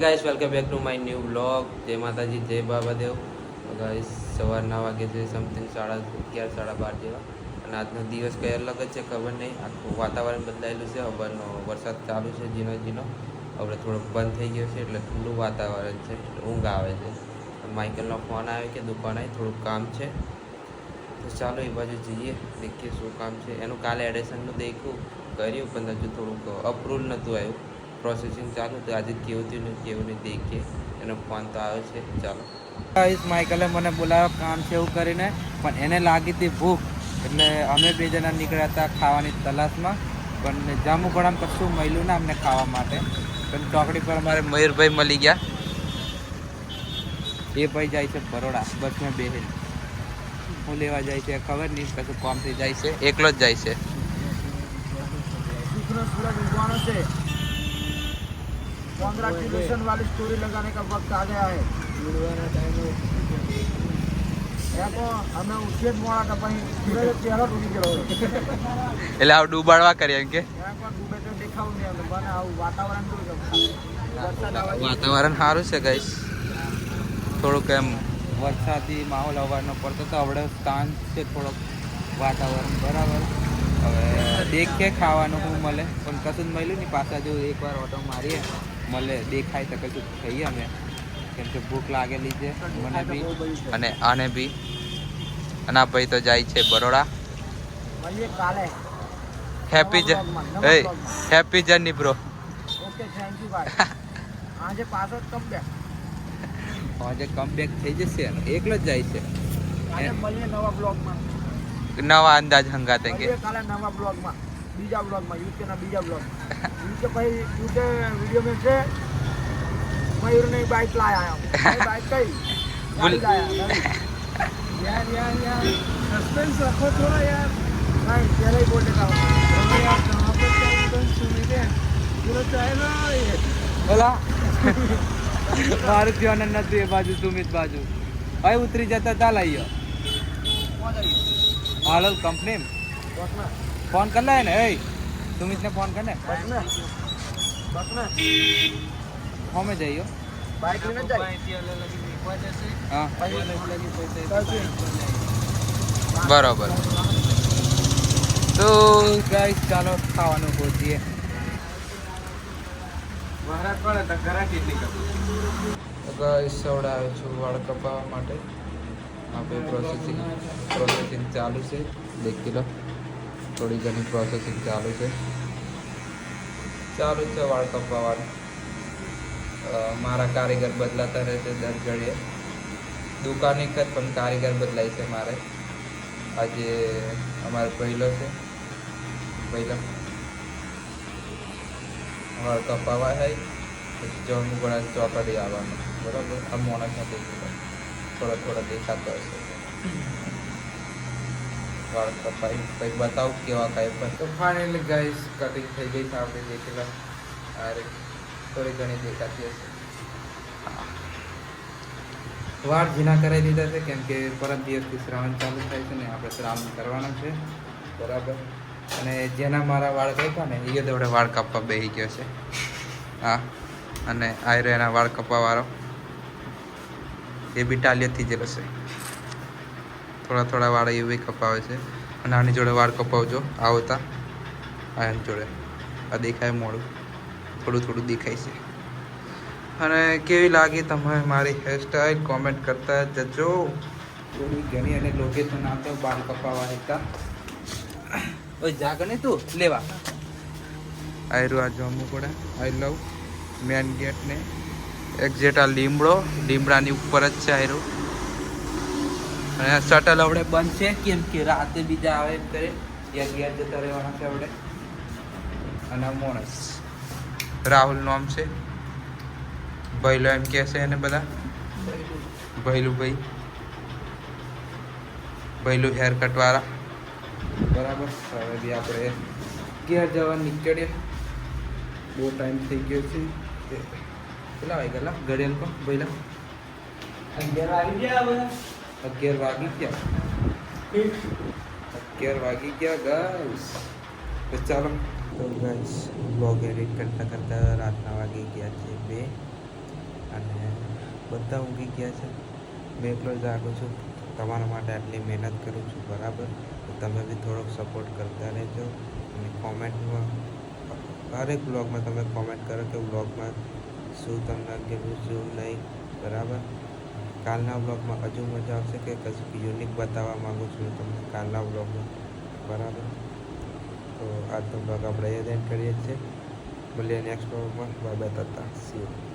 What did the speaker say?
Guys welcome back to my new blog. જય માતાજી, જય બાબાદેવ. ગાઈસ સવારના વાગે છે સમથિંગ 11:30 12:30 જેવા, અને આજનો દિવસ કંઈ અલગ જ છે, ખબર નહીં. આખું વાતાવરણ બદલાયેલું છે. હવાનો વરસાદ ચાલુ છે ઝીણો ઝીણો. હવે થોડોક બંધ થઈ ગયો છે એટલે ઠંડુ વાતાવરણ છે, એટલે ઊંઘ આવે છે. માઇકલનો ફોન આવ્યો કે દુકાને થોડુંક કામ છે, તો ચાલો એ બાજુ જઈએ, દેખીએ શું કામ છે. એનું કાલે એડિશનનું કર્યું પણ હજુ થોડુંક અપ્રુવલ નહોતું આવ્યું. પ્રોસેસિંગ ચાલુ તો આજે કેવું થયું ને કેવું નહીં દેખીએ. એનો ફોન તો આવ્યો છે. ચાલો ગાઈસ, માઇકલે મને બોલાવ્યો કામ છે એવું કરીને, પણ એને લાગી હતી ભૂખ, એટલે અમે બે જણા નીકળ્યા હતા ખાવાની તલાશમાં. પણ જામુ પણ કશું મળ્યું ના અમને ખાવા માટે. પણ ચોકડી પર અમારે મયુરભાઈ મળી ગયા. એ ભાઈ જાય છે બરોડા બસમાં બેસી. હું લેવા જાય છે ખબર નહીં, કશું કામથી જાય છે, એકલો જ જાય છે. कांग्रेचुलेशन वाली स्टोरी लगाने का वक्त आ गया है. हमें उठे मोड़ा था भाई चेहरा डूबी गयो એટલે આવ ડૂબાડવા કર્યા એમ કે डूबे तो देखाવું નહીં અમે બને આવું વાતાવરણ વાતાવરણ સારું છે ગાઈસ. થોડુંક એમ વરસાદી માહોલ હવાનો પડતો તો હવે શાંત છે થોડોક વાતાવરણ. બરાબર. હવે દેખીએ ખાવાનું શું મળે, પણ કશું જ મળ્યું નહીં. પાછા જો એકવાર ઓટો મારીએ મળે દેખાય તો કશું ખાઈએ અમે, કેમ કે ભૂખ લાગેલી છે મને બી અને આને બી. અને આ ભાઈ તો જાય છે બરોડા. મળીએ કાલે. Happy journey bro. Okay, thank you ભાઈ. આજે પાછો કમબેક. આજે કમબેક થઈ જશે. એકલો જ જાય છે. આજે મળીએ નવા બ્લોગમાં, નવા અંદાજ હંગાતે કે કાલે નવા બ્લોગમાં, બીજા બ્લોગમાં, યુકે ના બીજા બ્લોગમાં. યુકે ભાઈ યુકે વિડિયો में से मयूर ने बाइक लाया है. बाइक कई गाड़ी लाया यार सस्पेंस रखो थोड़ा यार. नहीं पहले ही बोल देता हूँ यार, कहाँ पर क्या सुनिए पूरा चाहे ना ये બોલા મારું ધ્યાન નથી એ બાજુ સુમિત બાજુ. ભાઈ ઉતરી જતા ચાલ આવીયો હાલ કંપની ફોન કર લે ને. સુમિત ને ફોન કર ને. बस में હોમે જઈયો बाइक लेने जाए. હા पैसे બરોબર. તો ગાઈસ ચાલો ખાવાનું પહોંચીએ. ગાઈસ સવડાવે છું વાળ કપાવવા માટે. આપણે પ્રોસેસિંગ ચાલુ છે. દેખી લો, થોડી ઘણી પ્રોસેસિંગ ચાલુ છે વાળ કપાવવાનું. મારા કારીગર બદલાતા રહેશે દર ઘડીએ. દુકાન એક જ, પણ કારીગર બદલાય છે મારે. આજે અમારો પહેલો છે. પહેલા વાળ કપાવા હોય પછી જવાનું ઘણા ચોકડી આવવાનું. બરાબર. આ મોણસ નથી, થોડા દેખાતો હશે. વાળ કપાઈ પછી બતાવું કેવા કાંઈ પણ. તો ફાઇનલી ગાઈસ કટિંગ થઈ ગઈ છે આપણે. દેખેલા અરે થોડી ઘણી દેખાતી હશે. વાળ ઝીણા કરાવી દીધા છે, કેમ કે પરમ દિવસથી શ્રાવણ ચાલુ થાય છે ને આપણે શ્રાવણ કરવાના છે. બરાબર. અને જેના મારા વાળ કાપ્યા ને એ દોડે વાળ કાપવા બેસી ગયો છે. હા, અને આયરો એના વાળ કાપવાવાળો એ બી ટાલિયાથી જ રહેશે. થોડા વાળ એવી કપાવે છે. અને આની જોડે વાળ કપાવજો આવતા. આની જોડે આ દેખાય મોડું, થોડું દેખાય છે. અને કેવી લાગી તમે મારી હેરસ્ટાઈલ કોમેન્ટ કરતા જજો. થોડી ઘણી અને લોકેશન આપતો વાળ કપાવવા હતા. ઓય જાગ ને તું લેવા આયરું. આ જમવું પડે. આઈ લવ મેન ગેટ ને એક્ઝેક્ટ આ લીમડાની ઉપર જ છે આયરું. અને શટલ આપણે બંધ છે, કેમ કે રાતે બીજા આવે એમ કરે ઘેર જતા રહેવાના છે આપણે. અને મોણસ રાહુલ નામ છે. ભૈલો એમ કહે છે એને બધા. ભૈલું હેર કટવાળા. બરાબર. હવે બી આપણે ઘેર જવા નીકળીએ. બહુ ટાઈમ થઈ ગયો છે. કેટલા વાગી ગયેલા ઘડિયાળ પણ ભૈલા? 11 વાગી ગયા ગાઈસ. તો ચાલો. તો ગાઈસ બ્લોગ એડિટ કરતા રાતના વાગી ગયા છે 2. બધા ઊંઘી ગયા છે. મેં એકલો જાગું છું. તમારા માટે આટલી મહેનત કરું છું, બરાબર. તો તમે બી થોડોક સપોર્ટ કરતા રહેજો. અને કોમેન્ટમાં હરેક બ્લોગમાં તમે કોમેન્ટ કરો કે બ્લોગમાં શું તમને ગમ્યું, શું નહીં, બરાબર. કાલના બ્લોગમાં હજુ મજા આવશે કે કશું યુનિક બતાવવા માગું છું તમને કાલના બ્લોગમાં, બરાબર. તો આજનો બ્લોગ આપણે એ જ એન્ડ કરીએ છીએ. મળીએ નેક્સ્ટ બ્લોગમાં. Bye bye, Tata, C you.